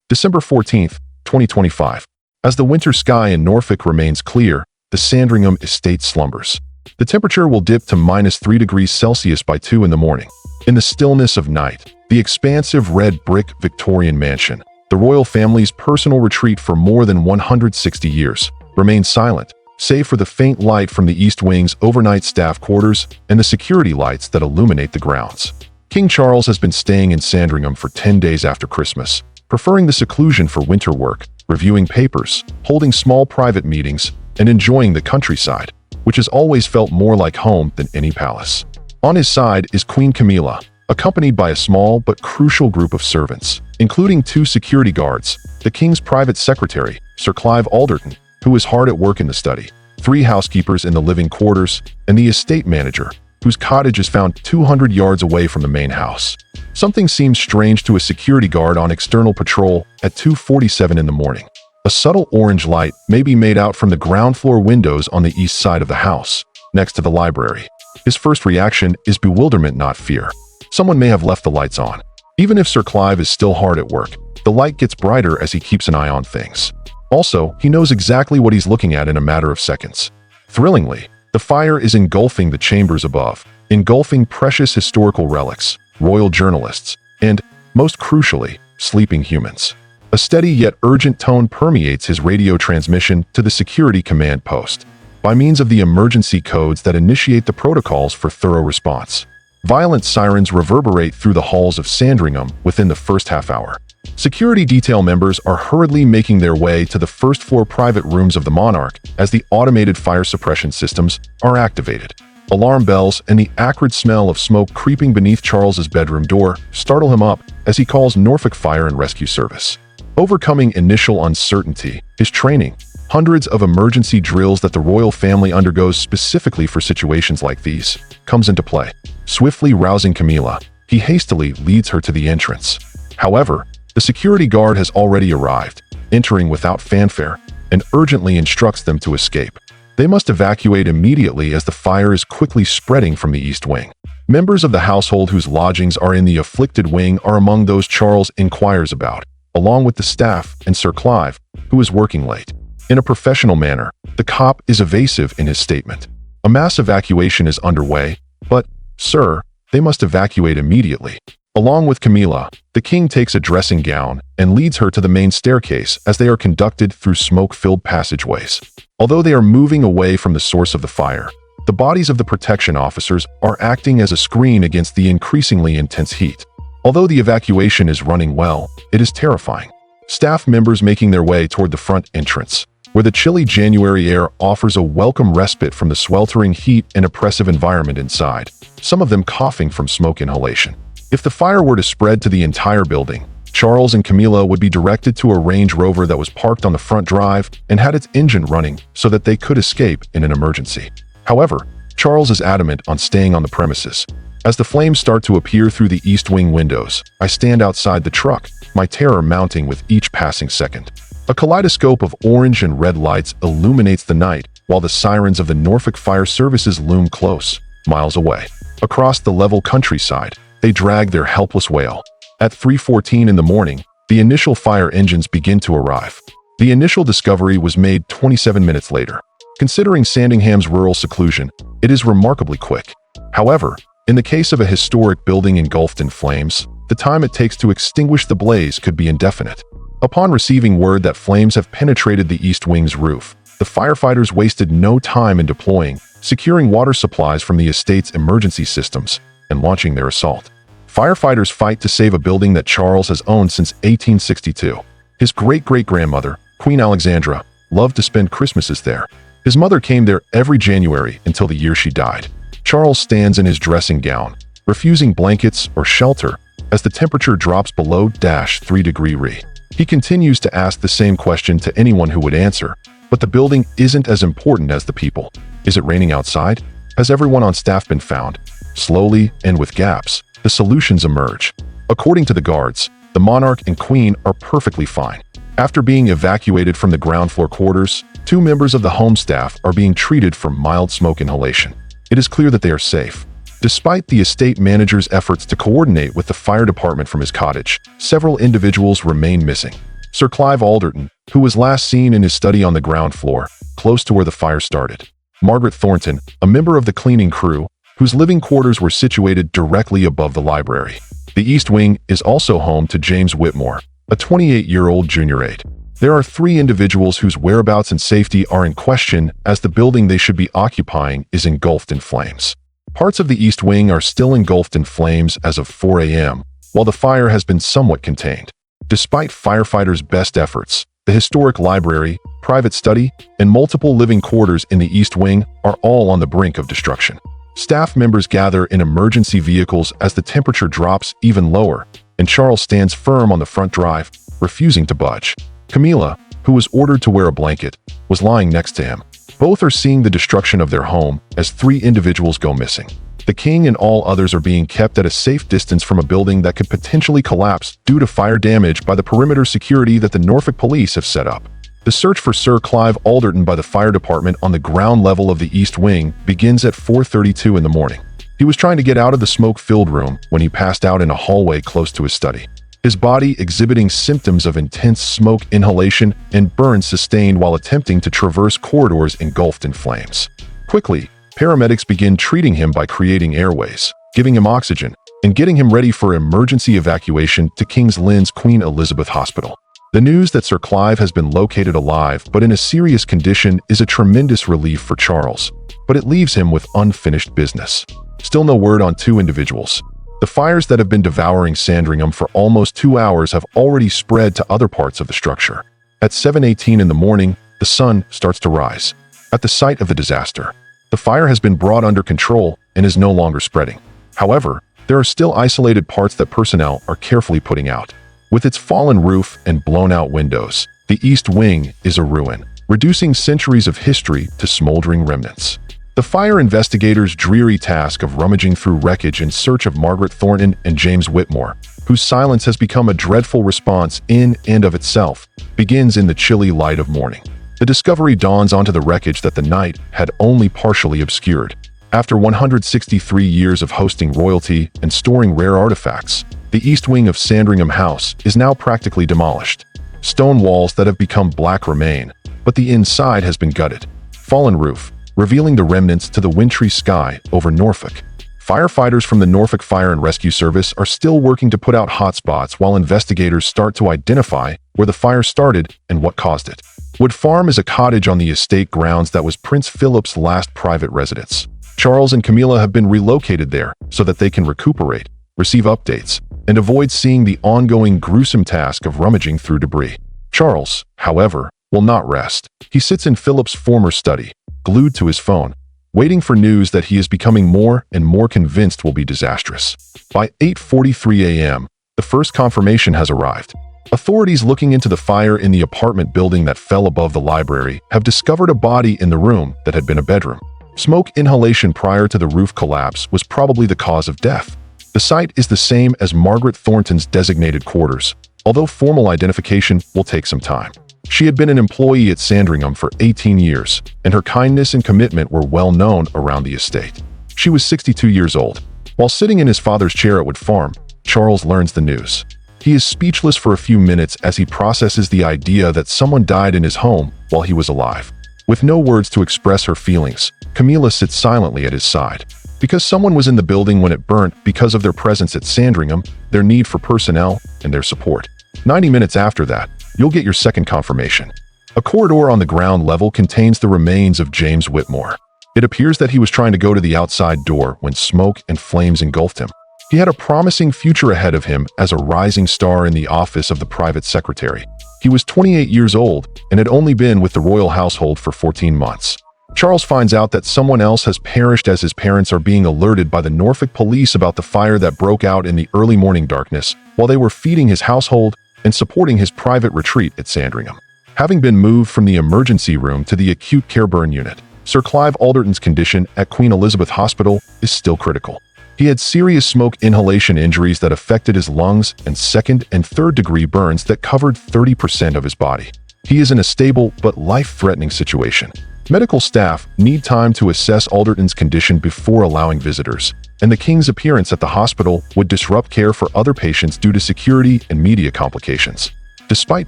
December 14th, 2025. As the winter sky in Norfolk remains clear, the Sandringham Estate slumbers. The temperature will dip to -3 degrees Celsius by 2 in the morning. In the stillness of night, the expansive red brick Victorian mansion, the royal family's personal retreat for more than 160 years, remains silent, save for the faint light from the East Wing's overnight staff quarters and the security lights that illuminate the grounds. King Charles has been staying in Sandringham for 10 days after Christmas, preferring the seclusion for winter work, reviewing papers, holding small private meetings, and enjoying the countryside, which has always felt more like home than any palace. On his side is Queen Camilla, accompanied by a small but crucial group of servants, including 2 security guards, the king's private secretary, Sir Clive Alderton, who is hard at work in the study, 3 housekeepers in the living quarters, and the estate manager, whose cottage is found 200 yards away from the main house. Something seems strange to a security guard on external patrol at 2:47 in the morning. A subtle orange light may be made out from the ground floor windows on the east side of the house, next to the library. His first reaction is bewilderment, not fear. Someone may have left the lights on. Even if Sir Clive is still hard at work, the light gets brighter as he keeps an eye on things. Also, he knows exactly what he's looking at in a matter of seconds. Thrillingly, the fire is engulfing the chambers above, engulfing precious historical relics, royal journalists, and, most crucially, sleeping humans. A steady yet urgent tone permeates his radio transmission to the security command post, by means of the emergency codes that initiate the protocols for thorough response. Violent sirens reverberate through the halls of Sandringham within the first half hour. Security detail members are hurriedly making their way to the first-floor private rooms of the monarch as the automated fire suppression systems are activated. Alarm bells and the acrid smell of smoke creeping beneath Charles's bedroom door startle him up as he calls Norfolk Fire and Rescue Service. Overcoming initial uncertainty, his training, hundreds of emergency drills that the royal family undergoes specifically for situations like these, comes into play. Swiftly rousing Camilla, he hastily leads her to the entrance. However, the security guard has already arrived, entering without fanfare, and urgently instructs them to escape. They must evacuate immediately as the fire is quickly spreading from the East Wing. Members of the household whose lodgings are in the afflicted wing are among those Charles inquires about, along with the staff and Sir Clive, who is working late. In a professional manner, the cop is evasive in his statement. A mass evacuation is underway, but, sir, they must evacuate immediately. Along with Camilla, the king takes a dressing gown and leads her to the main staircase as they are conducted through smoke-filled passageways. Although they are moving away from the source of the fire, the bodies of the protection officers are acting as a screen against the increasingly intense heat. Although the evacuation is running well, it is terrifying. Staff members making their way toward the front entrance, where the chilly January air offers a welcome respite from the sweltering heat and oppressive environment inside, some of them coughing from smoke inhalation. If the fire were to spread to the entire building, Charles and Camilla would be directed to a Range Rover that was parked on the front drive and had its engine running so that they could escape in an emergency. However, Charles is adamant on staying on the premises. As the flames start to appear through the East Wing windows, I stand outside the truck, my terror mounting with each passing second. A kaleidoscope of orange and red lights illuminates the night, while the sirens of the Norfolk Fire Services loom close, miles away. Across the level countryside, they drag their helpless wail. At 3:14 in the morning, the initial fire engines begin to arrive. The initial discovery was made 27 minutes later. Considering Sandringham's rural seclusion, it is remarkably quick. However, in the case of a historic building engulfed in flames, the time it takes to extinguish the blaze could be indefinite. Upon receiving word that flames have penetrated the East Wing's roof, the firefighters wasted no time in deploying, securing water supplies from the estate's emergency systems, and launching their assault. Firefighters fight to save a building that Charles has owned since 1862. His great-great-grandmother, Queen Alexandra, loved to spend Christmases there. His mother came there every January until the year she died. Charles stands in his dressing gown, refusing blankets or shelter as the temperature drops below -3 degrees. He continues to ask the same question to anyone who would answer, but the building isn't as important as the people. Is it raining outside? Has everyone on staff been found? Slowly, and with gaps, the solutions emerge. According to the guards, the monarch and queen are perfectly fine. After being evacuated from the ground floor quarters, 2 members of the home staff are being treated for mild smoke inhalation. It is clear that they are safe. Despite the estate manager's efforts to coordinate with the fire department from his cottage, several individuals remain missing. Sir Clive Alderton, who was last seen in his study on the ground floor, close to where the fire started. Margaret Thornton, a member of the cleaning crew, whose living quarters were situated directly above the library. The East Wing is also home to James Whitmore, a 28-year-old junior aide. There are 3 individuals whose whereabouts and safety are in question as the building they should be occupying is engulfed in flames. Parts of the East Wing are still engulfed in flames as of 4 a.m., while the fire has been somewhat contained. Despite firefighters' best efforts, the historic library, private study, and multiple living quarters in the East Wing are all on the brink of destruction. Staff members gather in emergency vehicles as the temperature drops even lower, and Charles stands firm on the front drive, refusing to budge. Camilla, who was ordered to wear a blanket, was lying next to him. Both are seeing the destruction of their home as 3 individuals go missing. The king and all others are being kept at a safe distance from a building that could potentially collapse due to fire damage by the perimeter security that the Norfolk police have set up. The search for Sir Clive Alderton by the fire department on the ground level of the East Wing begins at 4:32 in the morning. He was trying to get out of the smoke-filled room when he passed out in a hallway close to his study. His body exhibiting symptoms of intense smoke inhalation and burns sustained while attempting to traverse corridors engulfed in flames. Quickly, paramedics begin treating him by creating airways, giving him oxygen, and getting him ready for emergency evacuation to King's Lynn's Queen Elizabeth Hospital. The news that Sir Clive has been located alive but in a serious condition is a tremendous relief for Charles, but it leaves him with unfinished business. Still no word on 2 individuals. The fires that have been devouring Sandringham for almost 2 hours have already spread to other parts of the structure. At 7:18 in the morning, the sun starts to rise. At the site of the disaster, the fire has been brought under control and is no longer spreading. However, there are still isolated parts that personnel are carefully putting out. With its fallen roof and blown-out windows, the East Wing is a ruin, reducing centuries of history to smoldering remnants. The fire investigators' dreary task of rummaging through wreckage in search of Margaret Thornton and James Whitmore, whose silence has become a dreadful response in and of itself, begins in the chilly light of morning. The discovery dawns onto the wreckage that the night had only partially obscured. After 163 years of hosting royalty and storing rare artifacts, the East Wing of Sandringham House is now practically demolished. Stone walls that have become black remain, but the inside has been gutted. Fallen roof, revealing the remnants to the wintry sky over Norfolk. Firefighters from the Norfolk Fire and Rescue Service are still working to put out hotspots while investigators start to identify where the fire started and what caused it. Wood Farm is a cottage on the estate grounds that was Prince Philip's last private residence. Charles and Camilla have been relocated there so that they can recuperate, receive updates, and avoid seeing the ongoing gruesome task of rummaging through debris. Charles, however, will not rest. He sits in Philip's former study, glued to his phone, waiting for news that he is becoming more and more convinced will be disastrous. By 8:43 a.m., the first confirmation has arrived. Authorities looking into the fire in the apartment building that fell above the library have discovered a body in the room that had been a bedroom. Smoke inhalation prior to the roof collapse was probably the cause of death. The site is the same as Margaret Thornton's designated quarters, although formal identification will take some time. She had been an employee at Sandringham for 18 years, and her kindness and commitment were well known around the estate. She was 62 years old. While sitting in his father's chair at Wood Farm, Charles learns the news. He is speechless for a few minutes as he processes the idea that someone died in his home while he was alive. With no words to express her feelings, Camilla sits silently at his side. Because someone was in the building when it burnt because of their presence at Sandringham, their need for personnel, and their support. 90 minutes after that, you'll get your second confirmation. A corridor on the ground level contains the remains of James Whitmore. It appears that he was trying to go to the outside door when smoke and flames engulfed him. He had a promising future ahead of him as a rising star in the office of the private secretary. He was 28 years old and had only been with the royal household for 14 months. Charles finds out that someone else has perished as his parents are being alerted by the Norfolk police about the fire that broke out in the early morning darkness while they were feeding his household and supporting his private retreat at Sandringham. Having been moved from the emergency room to the acute care burn unit, Sir Clive Alderton's condition at Queen Elizabeth Hospital is still critical. He had serious smoke inhalation injuries that affected his lungs and second and third degree burns that covered 30% of his body. He is in a stable but life-threatening situation. Medical staff need time to assess Alderton's condition before allowing visitors, and the King's appearance at the hospital would disrupt care for other patients due to security and media complications. Despite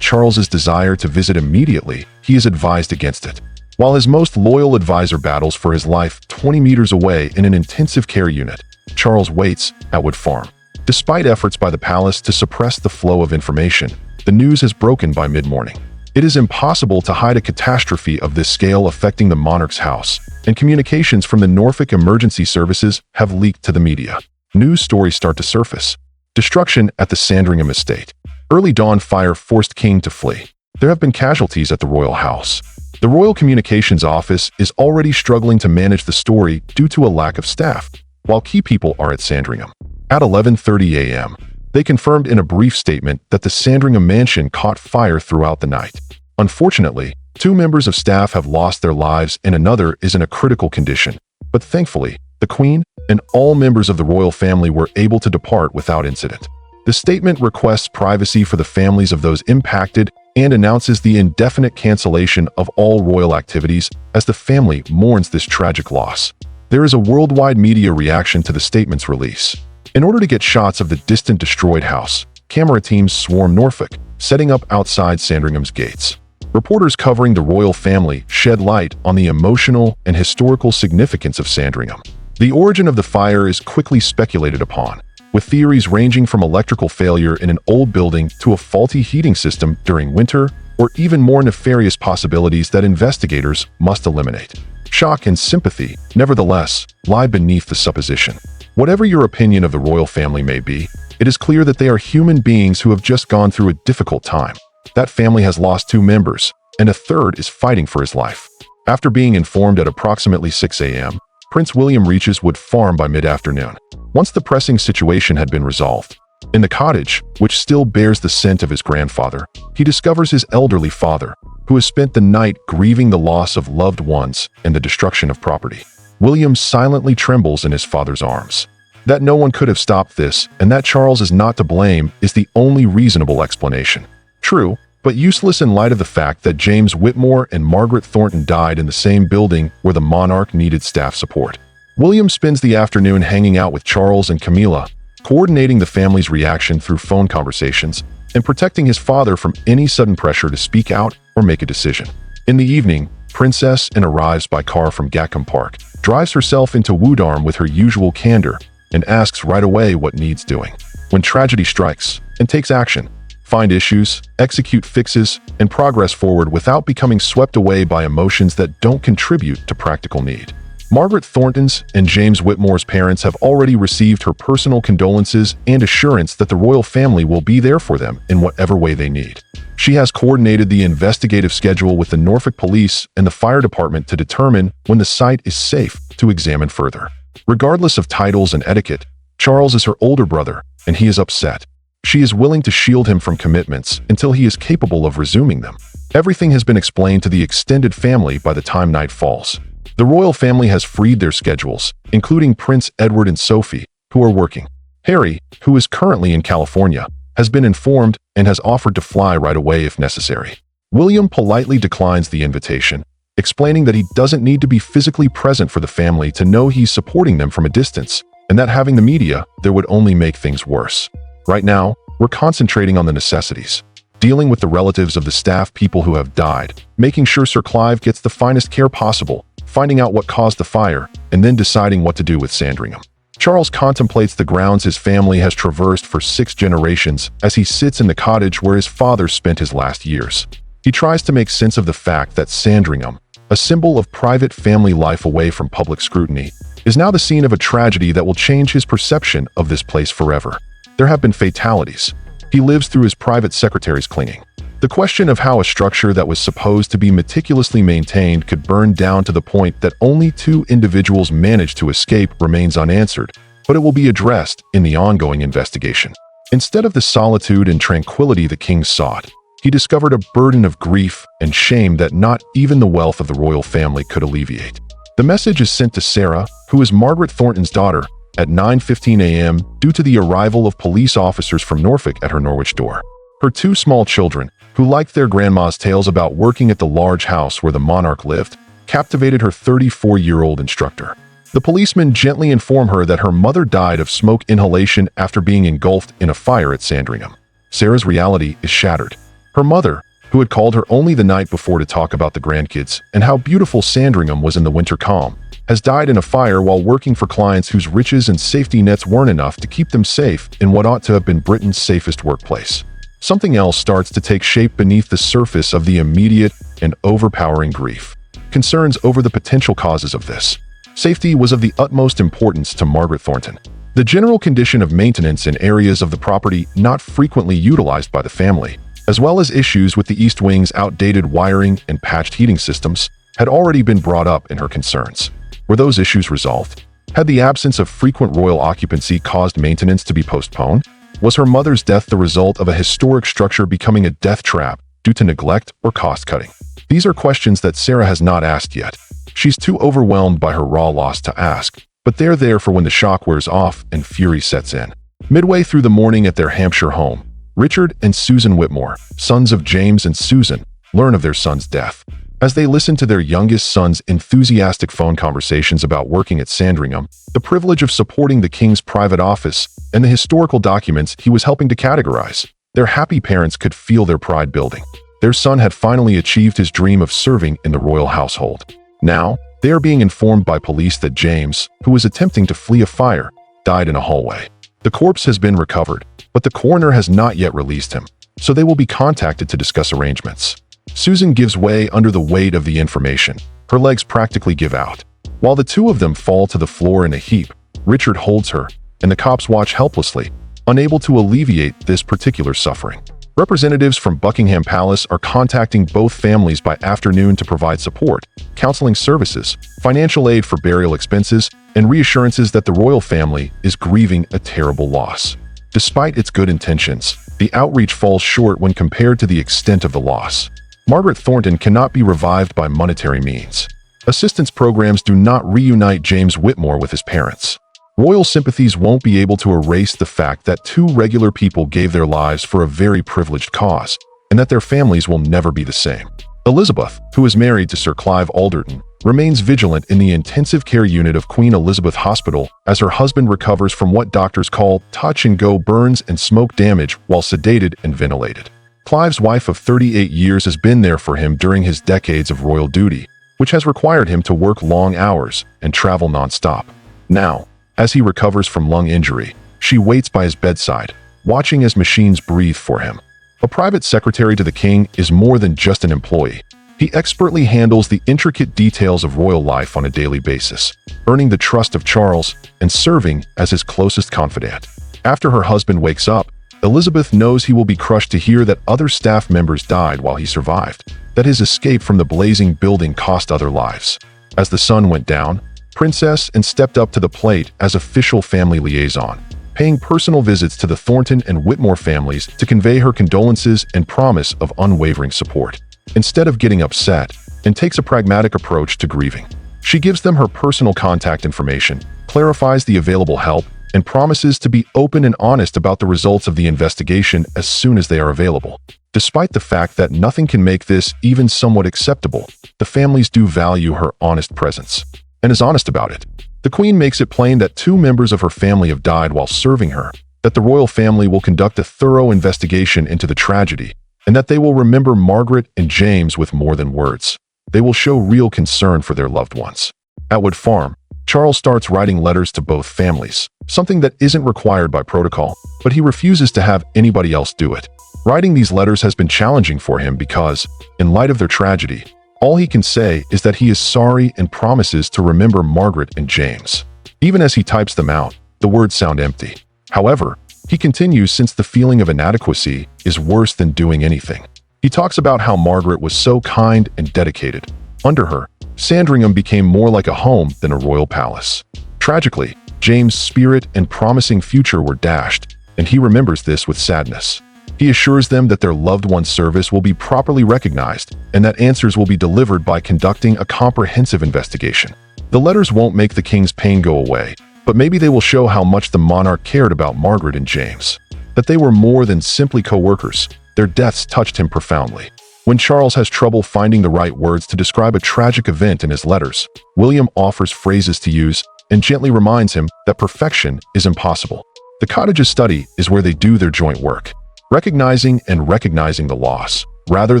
Charles's desire to visit immediately, he is advised against it. While his most loyal advisor battles for his life 20 meters away in an intensive care unit, Charles waits at Wood Farm. Despite efforts by the palace to suppress the flow of information, the news has broken by mid-morning. It is impossible to hide a catastrophe of this scale affecting the monarch's house, and communications from the Norfolk emergency services have leaked to the media. News stories start to surface. Destruction at the Sandringham Estate. Early dawn fire forced King to flee. There have been casualties at the royal house. The Royal Communications Office is already struggling to manage the story due to a lack of staff, while key people are at Sandringham. At 11:30 a.m., they confirmed in a brief statement that the Sandringham mansion caught fire throughout the night. Unfortunately, 2 members of staff have lost their lives and another is in a critical condition. But thankfully, the Queen and all members of the royal family were able to depart without incident. The statement requests privacy for the families of those impacted and announces the indefinite cancellation of all royal activities as the family mourns this tragic loss. There is a worldwide media reaction to the statement's release. In order to get shots of the distant destroyed house, camera teams swarm Norfolk, setting up outside Sandringham's gates. Reporters covering the royal family shed light on the emotional and historical significance of Sandringham. The origin of the fire is quickly speculated upon, with theories ranging from electrical failure in an old building to a faulty heating system during winter, or even more nefarious possibilities that investigators must eliminate. Shock and sympathy, nevertheless, lie beneath the supposition. Whatever your opinion of the royal family may be, it is clear that they are human beings who have just gone through a difficult time. That family has lost 2 members, and a third is fighting for his life. After being informed at approximately 6 a.m., Prince William reaches Wood Farm by mid-afternoon, once the pressing situation had been resolved. In the cottage, which still bears the scent of his grandfather, he discovers his elderly father, who has spent the night grieving the loss of loved ones and the destruction of property. William silently trembles in his father's arms. That no one could have stopped this, and that Charles is not to blame, is the only reasonable explanation. True, but useless in light of the fact that James Whitmore and Margaret Thornton died in the same building where the monarch needed staff support. William spends the afternoon hanging out with Charles and Camilla, coordinating the family's reaction through phone conversations and protecting his father from any sudden pressure to speak out or make a decision. In the evening, Princess Anne arrives by car from Gatcombe Park, drives herself into Woodarm with her usual candor, and asks right away what needs doing. When tragedy strikes, and takes action, find issues, execute fixes, and progress forward without becoming swept away by emotions that don't contribute to practical need. Margaret Thornton's and James Whitmore's parents have already received her personal condolences and assurance that the royal family will be there for them in whatever way they need. She has coordinated the investigative schedule with the Norfolk Police and the Fire Department to determine when the site is safe to examine further. Regardless of titles and etiquette, Charles is her older brother, and he is upset. She is willing to shield him from commitments until he is capable of resuming them. Everything has been explained to the extended family by the time night falls. The royal family has freed their schedules, including Prince Edward and Sophie, who are working. Harry, who is currently in California, has been informed and has offered to fly right away if necessary. William politely declines the invitation, explaining that he doesn't need to be physically present for the family to know he's supporting them from a distance, and that having the media there would only make things worse. Right now, we're concentrating on the necessities, dealing with the relatives of the staff people who have died, making sure Sir Clive gets the finest care possible, finding out what caused the fire, and then deciding what to do with Sandringham. Charles contemplates the grounds his family has traversed for 6 generations as he sits in the cottage where his father spent his last years. He tries to make sense of the fact that Sandringham, a symbol of private family life away from public scrutiny, is now the scene of a tragedy that will change his perception of this place forever. There have been fatalities. He lives through his private secretary's clinging. The question of how a structure that was supposed to be meticulously maintained could burn down to the point that only 2 individuals managed to escape remains unanswered, but it will be addressed in the ongoing investigation. Instead of the solitude and tranquility the king sought, he discovered a burden of grief and shame that not even the wealth of the royal family could alleviate. The message is sent to Sarah, who is Margaret Thornton's daughter, at 9:15 a.m. due to the arrival of police officers from Norfolk at her Norwich door. Her 2 small children, who liked their grandma's tales about working at the large house where the monarch lived, captivated her 34-year-old instructor. The policemen gently inform her that her mother died of smoke inhalation after being engulfed in a fire at Sandringham. Sarah's reality is shattered. Her mother, who had called her only the night before to talk about the grandkids and how beautiful Sandringham was in the winter calm, has died in a fire while working for clients whose riches and safety nets weren't enough to keep them safe in what ought to have been Britain's safest workplace. Something else starts to take shape beneath the surface of the immediate and overpowering grief. Concerns over the potential causes of this. Safety was of the utmost importance to Margaret Thornton. The general condition of maintenance in areas of the property not frequently utilized by the family, as well as issues with the East Wing's outdated wiring and patched heating systems, had already been brought up in her concerns. Were those issues resolved? Had the absence of frequent royal occupancy caused maintenance to be postponed? Was her mother's death the result of a historic structure becoming a death trap due to neglect or cost-cutting? These are questions that Sarah has not asked yet. She's too overwhelmed by her raw loss to ask, but they're there for when the shock wears off and fury sets in. Midway through the morning at their Hampshire home, Richard and Susan Whitmore, sons of James and Susan, learn of their son's death. As they listen to their youngest son's enthusiastic phone conversations about working at Sandringham, the privilege of supporting the king's private office, and the historical documents he was helping to categorize, their happy parents could feel their pride building. Their son had finally achieved his dream of serving in the royal household. Now, they are being informed by police that James, who was attempting to flee a fire, died in a hallway. The corpse has been recovered, but the coroner has not yet released him, so they will be contacted to discuss arrangements. Susan gives way under the weight of the information. Her legs practically give out. While the two of them fall to the floor in a heap, Richard holds her, and the cops watch helplessly, unable to alleviate this particular suffering. Representatives from Buckingham Palace are contacting both families by afternoon to provide support, counseling services, financial aid for burial expenses, and reassurances that the royal family is grieving a terrible loss. Despite its good intentions, the outreach falls short when compared to the extent of the loss. Margaret Thornton cannot be revived by monetary means. Assistance programs do not reunite James Whitmore with his parents. Royal sympathies won't be able to erase the fact that two regular people gave their lives for a very privileged cause, and that their families will never be the same. Elizabeth, who is married to Sir Clive Alderton, remains vigilant in the intensive care unit of Queen Elizabeth Hospital as her husband recovers from what doctors call touch-and-go burns and smoke damage while sedated and ventilated. Clive's wife of 38 years has been there for him during his decades of royal duty, which has required him to work long hours and travel non-stop. Now, as he recovers from lung injury, she waits by his bedside, watching as machines breathe for him. A private secretary to the king is more than just an employee. He expertly handles the intricate details of royal life on a daily basis, earning the trust of Charles and serving as his closest confidant. After her husband wakes up, Elizabeth knows he will be crushed to hear that other staff members died while he survived, that his escape from the blazing building cost other lives. As the sun went down, Princess and stepped up to the plate as official family liaison, paying personal visits to the Thornton and Whitmore families to convey her condolences and promise of unwavering support. Instead of getting upset, and takes a pragmatic approach to grieving. She gives them her personal contact information, clarifies the available help, and promises to be open and honest about the results of the investigation as soon as they are available. Despite the fact that nothing can make this even somewhat acceptable, the families do value her honest presence, and is honest about it. The Queen makes it plain that two members of her family have died while serving her, that the royal family will conduct a thorough investigation into the tragedy, and that they will remember Margaret and James with more than words. They will show real concern for their loved ones. At Wood Farm, Charles starts writing letters to both families, something that isn't required by protocol, but he refuses to have anybody else do it. Writing these letters has been challenging for him because, in light of their tragedy, all he can say is that he is sorry and promises to remember Margaret and James. Even as he types them out, the words sound empty. However, he continues since the feeling of inadequacy is worse than doing anything. He talks about how Margaret was so kind and dedicated. Under her, Sandringham became more like a home than a royal palace. Tragically, James' spirit and promising future were dashed, and he remembers this with sadness. He assures them that their loved one's service will be properly recognized and that answers will be delivered by conducting a comprehensive investigation. The letters won't make the king's pain go away, but maybe they will show how much the monarch cared about Margaret and James. That they were more than simply co-workers, their deaths touched him profoundly. When Charles has trouble finding the right words to describe a tragic event in his letters, William offers phrases to use and gently reminds him that perfection is impossible. The cottage's study is where they do their joint work. Recognizing the loss, rather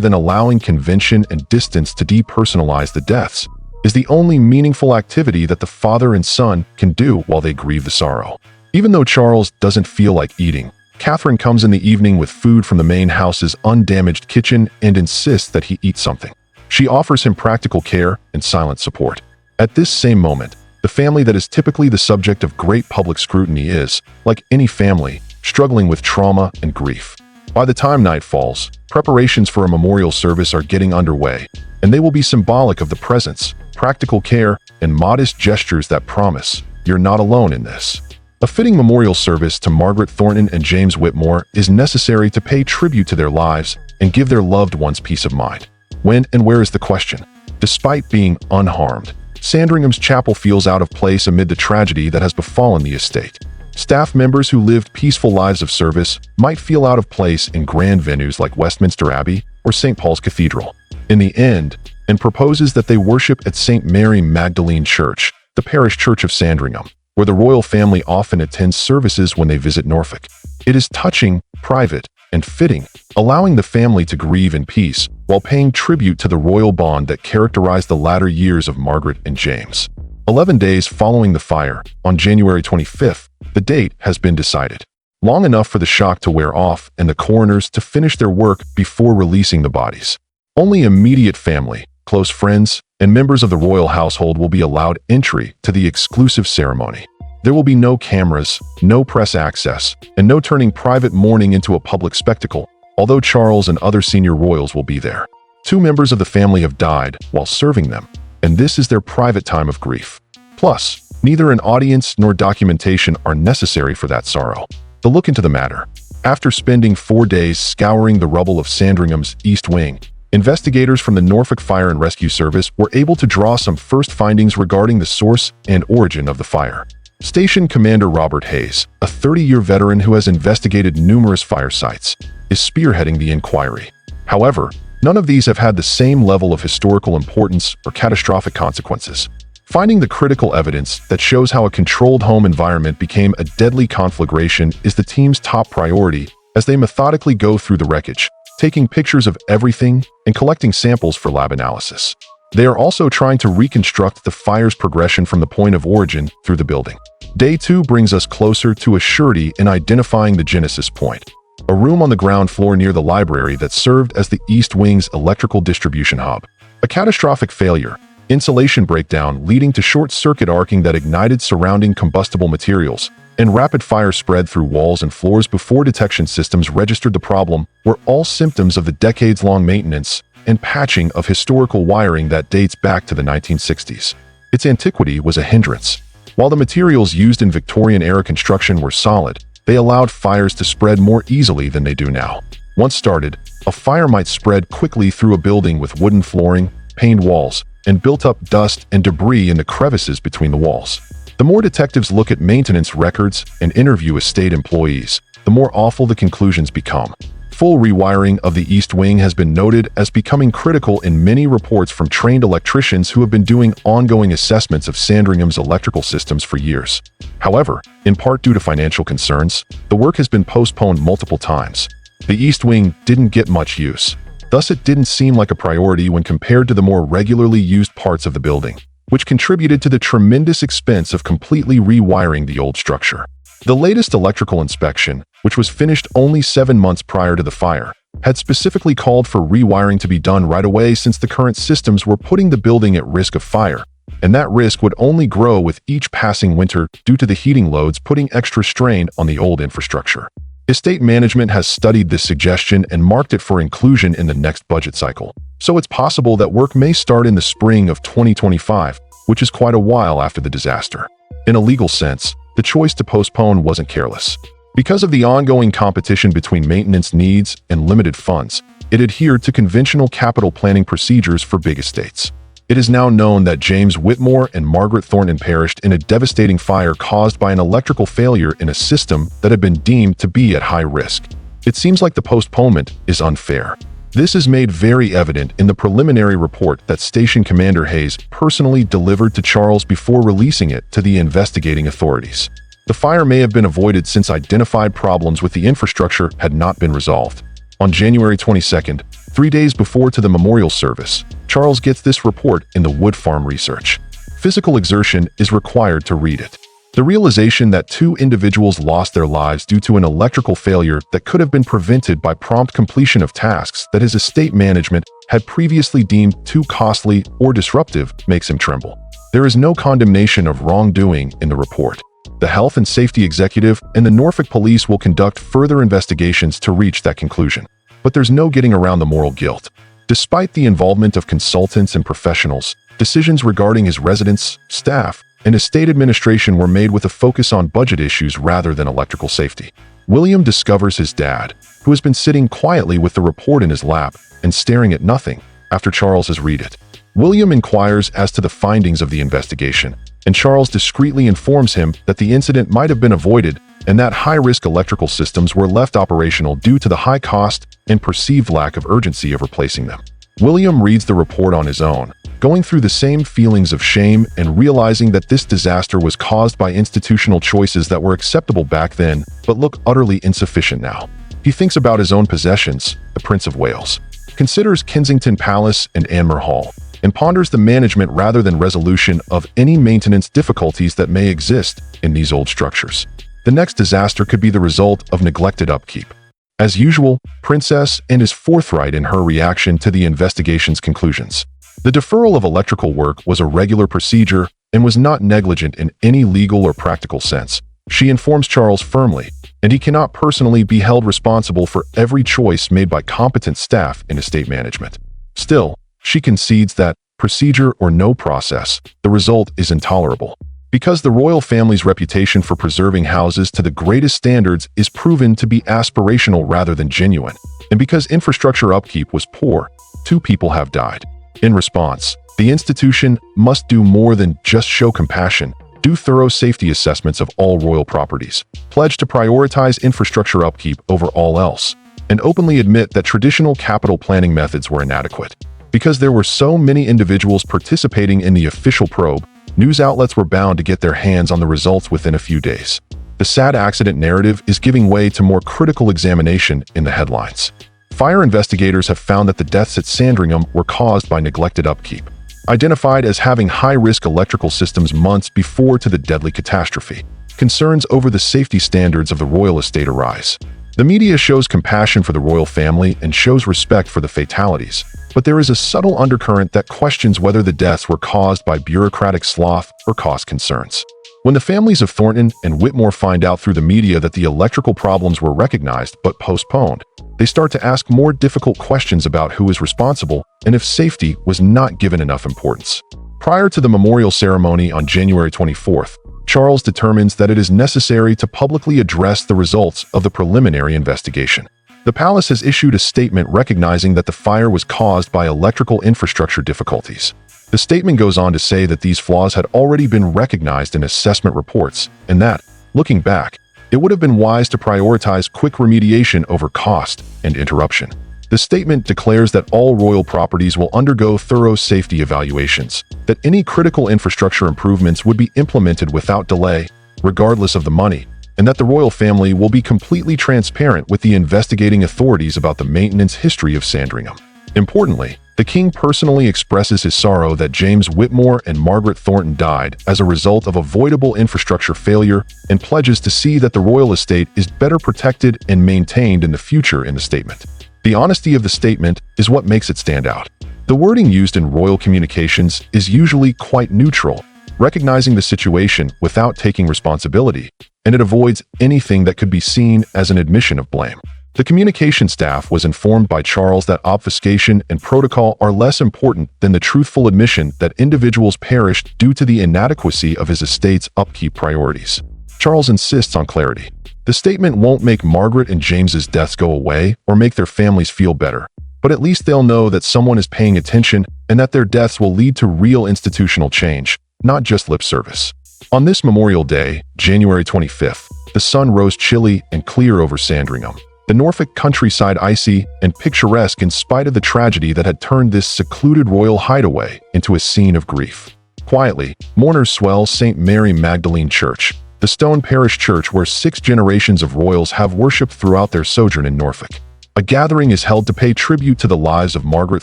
than allowing convention and distance to depersonalize the deaths, is the only meaningful activity that the father and son can do while they grieve the sorrow. Even though Charles doesn't feel like eating, Catherine comes in the evening with food from the main house's undamaged kitchen and insists that he eat something. She offers him practical care and silent support. At this same moment, the family that is typically the subject of great public scrutiny is, like any family, struggling with trauma and grief. By the time night falls, preparations for a memorial service are getting underway, and they will be symbolic of the presence, practical care, and modest gestures that promise, "You're not alone in this." A fitting memorial service to Margaret Thornton and James Whitmore is necessary to pay tribute to their lives and give their loved ones peace of mind. When and where is the question? Despite being unharmed, Sandringham's chapel feels out of place amid the tragedy that has befallen the estate. Staff members who lived peaceful lives of service might feel out of place in grand venues like Westminster Abbey or St. Paul's Cathedral. In the end, and proposes that they worship at St. Mary Magdalene Church, the parish church of Sandringham, where the royal family often attends services when they visit Norfolk. It is touching, private, and fitting, allowing the family to grieve in peace while paying tribute to the royal bond that characterized the latter years of Margaret and James. 11 days following the fire, on January 25th, the date has been decided. Long enough for the shock to wear off and the coroners to finish their work before releasing the bodies. Only immediate family, close friends, and members of the royal household will be allowed entry to the exclusive ceremony. There will be no cameras, no press access, and no turning private mourning into a public spectacle, although Charles and other senior royals will be there. 2 members of the family have died while serving them, and this is their private time of grief. Plus, neither an audience nor documentation are necessary for that sorrow. The look into the matter. After spending 4 days scouring the rubble of Sandringham's East Wing, investigators from the Norfolk Fire and Rescue Service were able to draw some first findings regarding the source and origin of the fire. Station Commander Robert Hayes, a 30-year veteran who has investigated numerous fire sites, is spearheading the inquiry. However, none of these have had the same level of historical importance or catastrophic consequences. Finding the critical evidence that shows how a controlled home environment became a deadly conflagration is the team's top priority as they methodically go through the wreckage, taking pictures of everything and collecting samples for lab analysis. They are also trying to reconstruct the fire's progression from the point of origin through the building. Day 2 brings us closer to a surety in identifying the genesis point, a room on the ground floor near the library that served as the East Wing's electrical distribution hub. A catastrophic failure, insulation breakdown leading to short-circuit arcing that ignited surrounding combustible materials, and rapid fire spread through walls and floors before detection systems registered the problem were all symptoms of the decades-long maintenance and patching of historical wiring that dates back to the 1960s. Its antiquity was a hindrance. While the materials used in Victorian-era construction were solid, they allowed fires to spread more easily than they do now. Once started, a fire might spread quickly through a building with wooden flooring, paned walls, and built-up dust and debris in the crevices between the walls. The more detectives look at maintenance records and interview estate employees, the more awful the conclusions become. Full rewiring of the East Wing has been noted as becoming critical in many reports from trained electricians who have been doing ongoing assessments of Sandringham's electrical systems for years. However, in part due to financial concerns, the work has been postponed multiple times. The East Wing didn't get much use. Thus, it didn't seem like a priority when compared to the more regularly used parts of the building, which contributed to the tremendous expense of completely rewiring the old structure. The latest electrical inspection, which was finished only 7 months prior to the fire, had specifically called for rewiring to be done right away since the current systems were putting the building at risk of fire, and that risk would only grow with each passing winter due to the heating loads putting extra strain on the old infrastructure. Estate management has studied this suggestion and marked it for inclusion in the next budget cycle, so it's possible that work may start in the spring of 2025, which is quite a while after the disaster. In a legal sense, the choice to postpone wasn't careless. Because of the ongoing competition between maintenance needs and limited funds, it adhered to conventional capital planning procedures for big estates. It is now known that James Whitmore and Margaret Thornton perished in a devastating fire caused by an electrical failure in a system that had been deemed to be at high risk. It seems like the postponement is unfair. This is made very evident in the preliminary report that Station Commander Hayes personally delivered to Charles before releasing it to the investigating authorities. The fire may have been avoided since identified problems with the infrastructure had not been resolved. On January 22nd, 3 days before to the memorial service, Charles gets this report in the Wood Farm Research. Physical exertion is required to read it. The realization that 2 individuals lost their lives due to an electrical failure that could have been prevented by prompt completion of tasks that his estate management had previously deemed too costly or disruptive makes him tremble. There is no condemnation of wrongdoing in the report. The health and safety executive and the Norfolk police will conduct further investigations to reach that conclusion. But there's no getting around the moral guilt. Despite the involvement of consultants and professionals, decisions regarding his residents, staff, and estate administration were made with a focus on budget issues rather than electrical safety. William discovers his dad, who has been sitting quietly with the report in his lap and staring at nothing after Charles has read it. William inquires as to the findings of the investigation, and Charles discreetly informs him that the incident might have been avoided and that high-risk electrical systems were left operational due to the high cost and perceived lack of urgency of replacing them. William reads the report on his own, going through the same feelings of shame and realizing that this disaster was caused by institutional choices that were acceptable back then but look utterly insufficient now. He thinks about his own possessions, the Prince of Wales, considers Kensington Palace and Anmer Hall, and ponders the management rather than resolution of any maintenance difficulties that may exist in these old structures. The next disaster could be the result of neglected upkeep. As usual, Princess Anne is forthright in her reaction to the investigation's conclusions. The deferral of electrical work was a regular procedure and was not negligent in any legal or practical sense. She informs Charles firmly, and he cannot personally be held responsible for every choice made by competent staff in estate management. Still, she concedes that, procedure or no process, the result is intolerable. Because the royal family's reputation for preserving houses to the greatest standards is proven to be aspirational rather than genuine, and because infrastructure upkeep was poor, 2 people have died. In response, the institution must do more than just show compassion, do thorough safety assessments of all royal properties, pledge to prioritize infrastructure upkeep over all else, and openly admit that traditional capital planning methods were inadequate. Because there were so many individuals participating in the official probe, news outlets were bound to get their hands on the results within a few days. The sad accident narrative is giving way to more critical examination in the headlines. Fire investigators have found that the deaths at Sandringham were caused by neglected upkeep, identified as having high-risk electrical systems months before to the deadly catastrophe. Concerns over the safety standards of the royal estate arise. The media shows compassion for the royal family and shows respect for the fatalities, but there is a subtle undercurrent that questions whether the deaths were caused by bureaucratic sloth or cost concerns. When the families of Thornton and Whitmore find out through the media that the electrical problems were recognized but postponed, they start to ask more difficult questions about who is responsible and if safety was not given enough importance. Prior to the memorial ceremony on January 24th, Charles determines that it is necessary to publicly address the results of the preliminary investigation. The palace has issued a statement recognizing that the fire was caused by electrical infrastructure difficulties. The statement goes on to say that these flaws had already been recognized in assessment reports, and that, looking back, it would have been wise to prioritize quick remediation over cost and interruption. The statement declares that all royal properties will undergo thorough safety evaluations, that any critical infrastructure improvements would be implemented without delay, regardless of the money, and that the royal family will be completely transparent with the investigating authorities about the maintenance history of Sandringham. Importantly, the king personally expresses his sorrow that James Whitmore and Margaret Thornton died as a result of avoidable infrastructure failure and pledges to see that the royal estate is better protected and maintained in the future in the statement. The honesty of the statement is what makes it stand out. The wording used in royal communications is usually quite neutral, recognizing the situation without taking responsibility, and it avoids anything that could be seen as an admission of blame. The communication staff was informed by Charles that obfuscation and protocol are less important than the truthful admission that individuals perished due to the inadequacy of his estate's upkeep priorities. Charles insists on clarity. The statement won't make Margaret and James's deaths go away or make their families feel better, but at least they'll know that someone is paying attention and that their deaths will lead to real institutional change, not just lip service. On this Memorial Day, January 25th, the sun rose chilly and clear over Sandringham, the Norfolk countryside icy and picturesque in spite of the tragedy that had turned this secluded royal hideaway into a scene of grief. Quietly, mourners swell St. Mary Magdalene Church, the stone parish church where 6 generations of royals have worshipped throughout their sojourn in Norfolk. A gathering is held to pay tribute to the lives of Margaret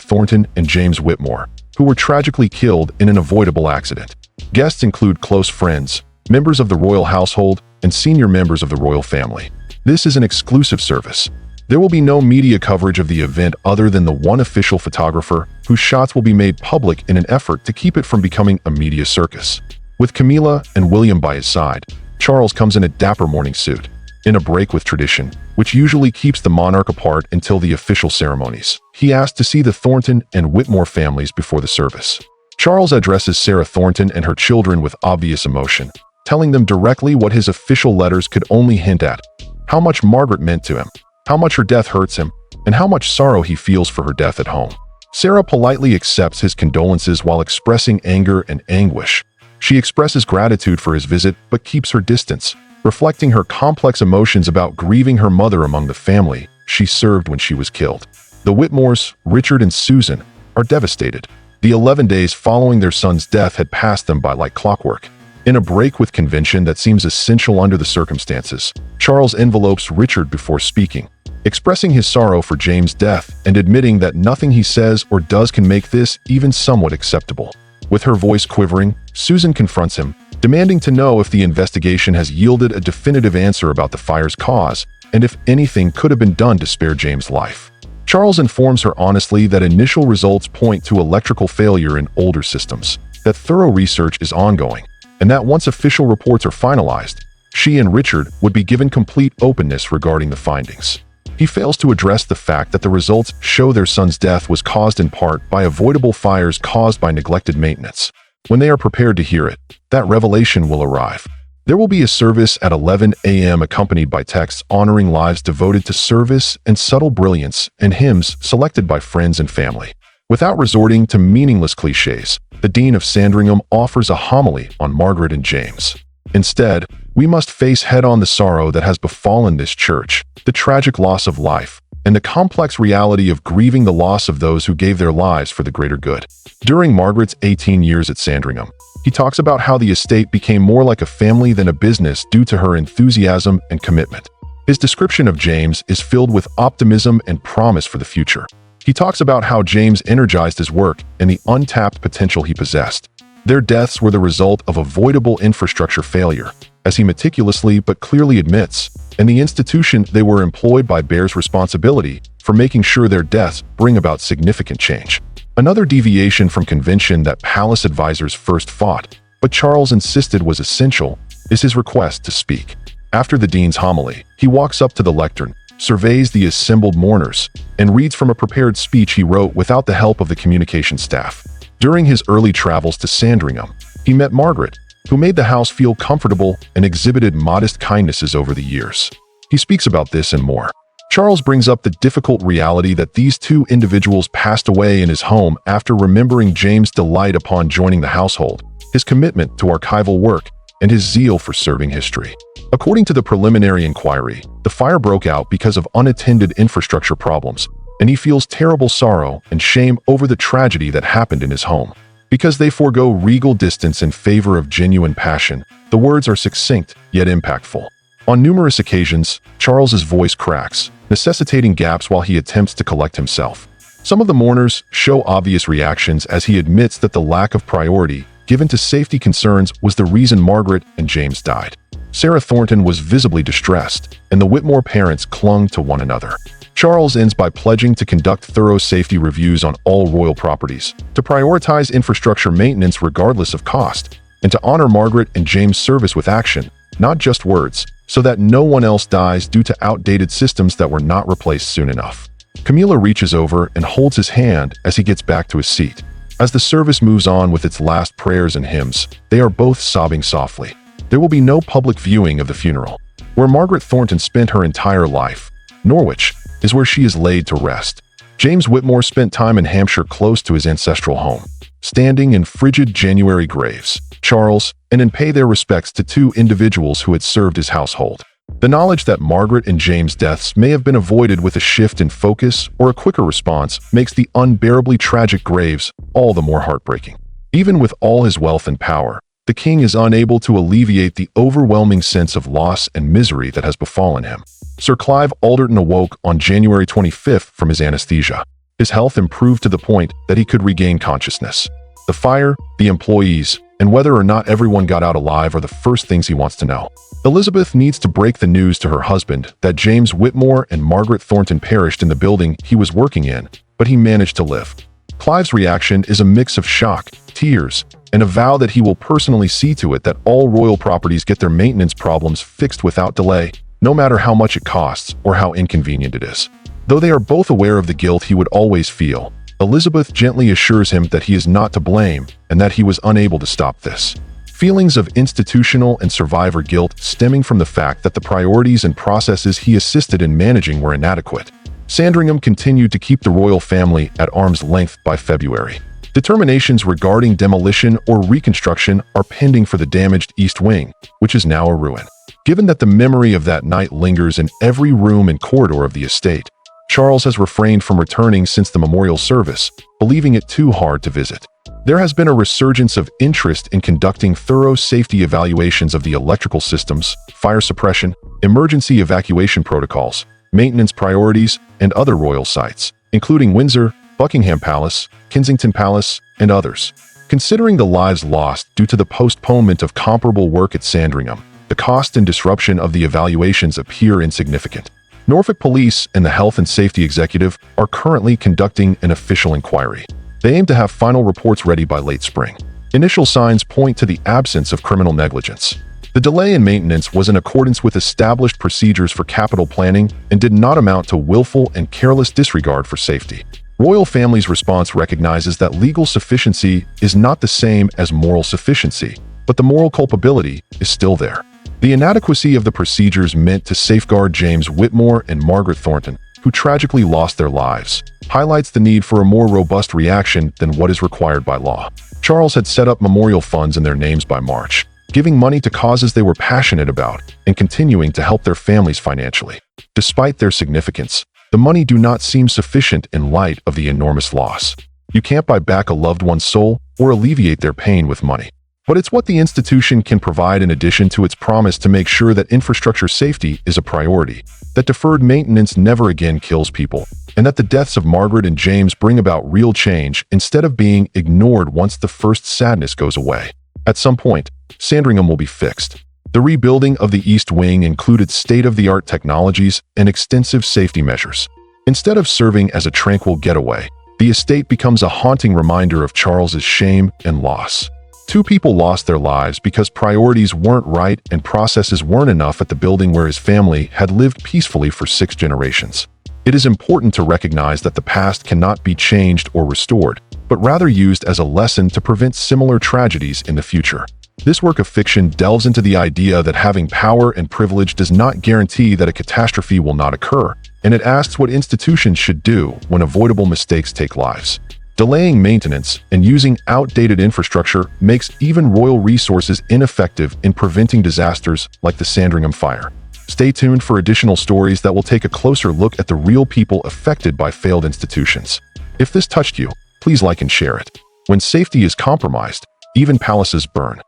Thornton and James Whitmore, who were tragically killed in an avoidable accident. Guests include close friends, members of the royal household, and senior members of the royal family. This is an exclusive service. There will be no media coverage of the event other than the one official photographer, whose shots will be made public in an effort to keep it from becoming a media circus. With Camilla and William by his side, Charles comes in a dapper morning suit. In a break with tradition, which usually keeps the monarch apart until the official ceremonies, he asked to see the Thornton and Whitmore families before the service. Charles addresses Sarah Thornton and her children with obvious emotion, telling them directly what his official letters could only hint at: how much Margaret meant to him, how much her death hurts him, and how much sorrow he feels for her death at home. Sarah politely accepts his condolences while expressing anger and anguish. She expresses gratitude for his visit but keeps her distance, reflecting her complex emotions about grieving her mother among the family she served when she was killed. The Whitmores, Richard and Susan, are devastated. The 11 days following their son's death had passed them by like clockwork. In a break with convention that seems essential under the circumstances, Charles envelopes Richard before speaking, expressing his sorrow for James' death and admitting that nothing he says or does can make this even somewhat acceptable. With her voice quivering, Susan confronts him, demanding to know if the investigation has yielded a definitive answer about the fire's cause and if anything could have been done to spare James' life. Charles informs her honestly that initial results point to electrical failure in older systems, that thorough research is ongoing, and that once official reports are finalized, she and Richard would be given complete openness regarding the findings. He fails to address the fact that the results show their son's death was caused in part by avoidable fires caused by neglected maintenance. When they are prepared to hear it, that revelation will arrive. There will be a service at 11 a.m. accompanied by texts honoring lives devoted to service and subtle brilliance and hymns selected by friends and family. Without resorting to meaningless cliches, the Dean of Sandringham offers a homily on Margaret and James. Instead, we must face head-on the sorrow that has befallen this church, the tragic loss of life, and the complex reality of grieving the loss of those who gave their lives for the greater good. During Margaret's 18 years at Sandringham, he talks about how the estate became more like a family than a business due to her enthusiasm and commitment. His description of James is filled with optimism and promise for the future. He talks about how James energized his work and the untapped potential he possessed. Their deaths were the result of avoidable infrastructure failure, as he meticulously but clearly admits, and the institution they were employed by bears responsibility for making sure their deaths bring about significant change. Another deviation from convention that palace advisors first fought, but Charles insisted was essential, is his request to speak. After the dean's homily, he walks up to the lectern, surveys the assembled mourners, and reads from a prepared speech he wrote without the help of the communication staff. During his early travels to Sandringham, he met Margaret, who made the house feel comfortable and exhibited modest kindnesses over the years. He speaks about this and more. Charles brings up the difficult reality that these two individuals passed away in his home after remembering James' delight upon joining the household, his commitment to archival work, and his zeal for serving history. According to the preliminary inquiry, the fire broke out because of unattended infrastructure problems, and he feels terrible sorrow and shame over the tragedy that happened in his home. Because they forego regal distance in favor of genuine passion, the words are succinct yet impactful. On numerous occasions, Charles's voice cracks, necessitating gaps while he attempts to collect himself. Some of the mourners show obvious reactions as he admits that the lack of priority given to safety concerns was the reason Margaret and James died. Sarah Thornton was visibly distressed, and the Whitmore parents clung to one another. Charles ends by pledging to conduct thorough safety reviews on all royal properties, to prioritize infrastructure maintenance regardless of cost, and to honor Margaret and James' service with action, not just words, so that no one else dies due to outdated systems that were not replaced soon enough. Camilla reaches over and holds his hand as he gets back to his seat. As the service moves on with its last prayers and hymns, they are both sobbing softly. There will be no public viewing of the funeral. Where Margaret Thornton spent her entire life, Norwich, is where she is laid to rest. James Whitmore spent time in Hampshire close to his ancestral home, standing in frigid January graves, Charles, and then pay their respects to two individuals who had served his household. The knowledge that Margaret and James' deaths may have been avoided with a shift in focus or a quicker response makes the unbearably tragic graves all the more heartbreaking. Even with all his wealth and power, the king is unable to alleviate the overwhelming sense of loss and misery that has befallen him. Sir Clive Alderton awoke on January 25th from his anesthesia. His health improved to the point that he could regain consciousness. The fire, the employees, and whether or not everyone got out alive are the first things he wants to know. Elizabeth needs to break the news to her husband that James Whitmore and Margaret Thornton perished in the building he was working in, but he managed to live. Clive's reaction is a mix of shock, tears, and a vow that he will personally see to it that all royal properties get their maintenance problems fixed without delay, no matter how much it costs or how inconvenient it is. Though they are both aware of the guilt he would always feel, Elizabeth gently assures him that he is not to blame and that he was unable to stop this. Feelings of institutional and survivor guilt stemming from the fact that the priorities and processes he assisted in managing were inadequate. Sandringham continued to keep the royal family at arm's length by February. Determinations regarding demolition or reconstruction are pending for the damaged East Wing, which is now a ruin. Given that the memory of that night lingers in every room and corridor of the estate, Charles has refrained from returning since the memorial service, believing it too hard to visit. There has been a resurgence of interest in conducting thorough safety evaluations of the electrical systems, fire suppression, emergency evacuation protocols, maintenance priorities, and other royal sites, including Windsor, Buckingham Palace, Kensington Palace, and others. Considering the lives lost due to the postponement of comparable work at Sandringham, the cost and disruption of the evaluations appear insignificant. Norfolk Police and the Health and Safety Executive are currently conducting an official inquiry. They aim to have final reports ready by late spring. Initial signs point to the absence of criminal negligence. The delay in maintenance was in accordance with established procedures for capital planning and did not amount to willful and careless disregard for safety. Royal family's response recognizes that legal sufficiency is not the same as moral sufficiency, but the moral culpability is still there. The inadequacy of the procedures meant to safeguard James Whitmore and Margaret Thornton, who tragically lost their lives, highlights the need for a more robust reaction than what is required by law. Charles had set up memorial funds in their names by March, giving money to causes they were passionate about and continuing to help their families financially. Despite their significance, the money do not seem sufficient in light of the enormous loss. You can't buy back a loved one's soul or alleviate their pain with money. But it's what the institution can provide in addition to its promise to make sure that infrastructure safety is a priority, that deferred maintenance never again kills people, and that the deaths of Margaret and James bring about real change instead of being ignored once the first sadness goes away. At some point, Sandringham will be fixed. The rebuilding of the East Wing included state-of-the-art technologies and extensive safety measures. Instead of serving as a tranquil getaway, the estate becomes a haunting reminder of Charles's shame and loss. 2 people lost their lives because priorities weren't right and processes weren't enough at the building where his family had lived peacefully for 6 generations. It is important to recognize that the past cannot be changed or restored, but rather used as a lesson to prevent similar tragedies in the future. This work of fiction delves into the idea that having power and privilege does not guarantee that a catastrophe will not occur, and it asks what institutions should do when avoidable mistakes take lives. Delaying maintenance and using outdated infrastructure makes even royal resources ineffective in preventing disasters like the Sandringham fire. Stay tuned for additional stories that will take a closer look at the real people affected by failed institutions. If this touched you, please like and share it. When safety is compromised, even palaces burn.